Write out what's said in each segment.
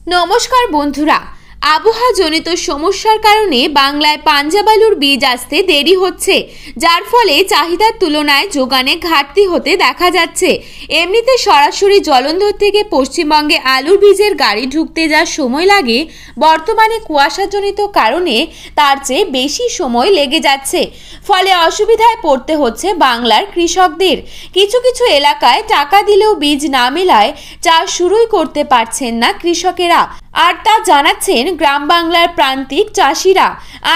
নমস্কার বন্ধুরা, আবহাওয়াজনিত সমস্যার কারণে বাংলায় পাঞ্জাব আলুর বীজ আসতে দেরি হচ্ছে, যার ফলে চাহিদার তুলনায় যোগানে ঘাটতি হতে দেখা যাচ্ছে। এমনিতে সরাসরি জলন্ধর থেকে পশ্চিমবঙ্গে আলুর বীজের গাড়ি ঢুকতে যা সময় লাগে, বর্তমানে কুয়াশাজনিত কারণে তার চেয়ে বেশি সময় লেগে যাচ্ছে। ফলে অসুবিধায় পড়তে হচ্ছে বাংলার কৃষকদের। কিছু কিছু এলাকায় টাকা দিলেও বীজ না মেলায় চাষ শুরুই করতে পারছেন না কৃষকেরা, আর তা জানাচ্ছেন গ্রাম বাংলার প্রান্তিক চাষিরা।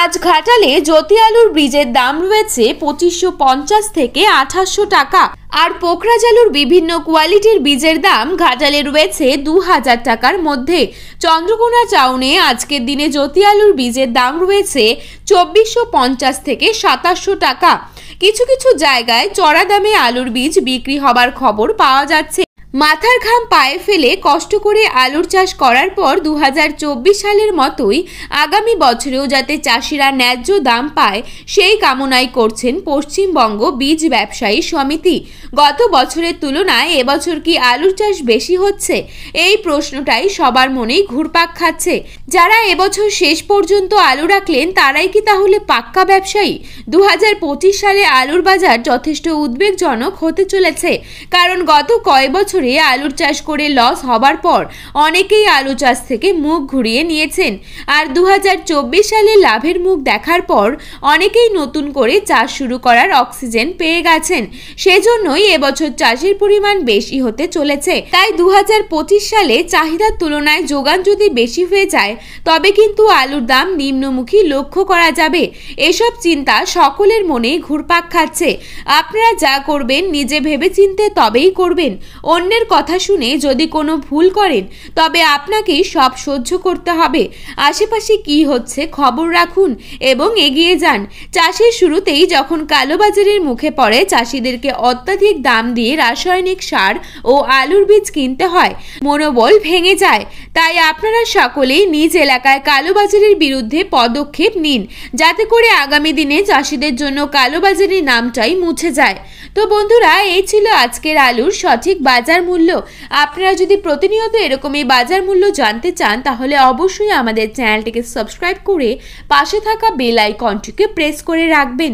আজ ঘাটালে জ্যোতি আলুর বীজের দাম রয়েছে 2550 থেকে 2800 টাকা, আর পোখরাজ আলুর বিভিন্ন কোয়ালিটির বীজের দাম ঘাটালে রয়েছে 2000 টাকার মধ্যে। চন্দ্রকোনা টাউনে আজকের দিনে জ্যোতি আলুর বীজের দাম রয়েছে 2450 থেকে 2700 টাকা। কিছু কিছু জায়গায় চড়া দামে আলুর বীজ বিক্রি হবার খবর পাওয়া যাচ্ছে। মাথার ঘাম পায়ে ফেলে কষ্ট করে আলুর চাষ করার পর 2024 সালের মতোই আগামী বছরেও যাতে চাষিরা ন্যায্য দাম পায়, সেই কামনাই করছেন পশ্চিমবঙ্গ বীজ ব্যবসায়ী সমিতি। গত বছরের তুলনায় এবছর কি আলুর চাষ বেশি হচ্ছে? এই প্রশ্নটাই সবার মনেই ঘুরপাক খাচ্ছে। যারা এবছর শেষ পর্যন্ত আলু রাখলেন তারাই কি তাহলে পাক্কা ব্যবসায়ী? 2025 সালে আলুর বাজার যথেষ্ট উদ্বেগজনক হতে চলেছে, কারণ গত কয়েক বছরে আলুর চাষ করে লস হবার পর অনেকেই আলু চাষ থেকে মুখ ঘুরিয়ে নিয়েছেন, আর 2024 সালে লাভের মুখ দেখার পর অনেকেই নতুন করে চাষ শুরু করার অক্সিজেন পেয়ে গেছেন। সেজন্যই এবছর চাষের পরিমাণ বেশি হতে চলেছে। তাই 2025 সালে চাহিদার তুলনায় যোগান যদি বেশি হয়ে যায়, তবে কিন্তু আলুর দাম নিম্নমুখী লক্ষ্য করা যাবে। এসব চিন্তা সকলের মনেই ঘুরপাক খাচ্ছে। আপনারা যা করবেন নিজে ভেবেচিন্তে তবেই করবেন। অন্যের কথা শুনে যদি কোনো ভুল করেন, তবে আপনাকেই সব সহ্য করতে হবে। আশেপাশে কি হচ্ছে খবর রাখুন এবং এগিয়ে যান। চাষের শুরুতেই যখন কালোবাজারের মুখে পড়ে চাষিদেরকে অত্যাধিক দাম দিয়ে রাসায়নিক সার ও আলুর বীজ কিনতে হয়, মনোবল ভেঙে যায়। তাই আপনারা সকলেই নিজ এলাকায় কালোবাজারের বিরুদ্ধে পদক্ষেপ নিন, যাতে করে আগামী দিনে চাষিদের জন্য কালোবাজারের নামটাই মুছে যায়। তো বন্ধুরা, এই ছিল আজকের আলুর সঠিক বাজার মূল্য। আপনারা যদি প্রতিনিয়ত এরকমই বাজার মূল্য জানতে চান, তাহলে অবশ্যই আমাদের চ্যানেলটিকে সাবস্ক্রাইব করে পাশে থাকা বেল আইকনটিকে প্রেস করে রাখবেন।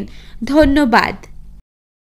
ধন্যবাদ।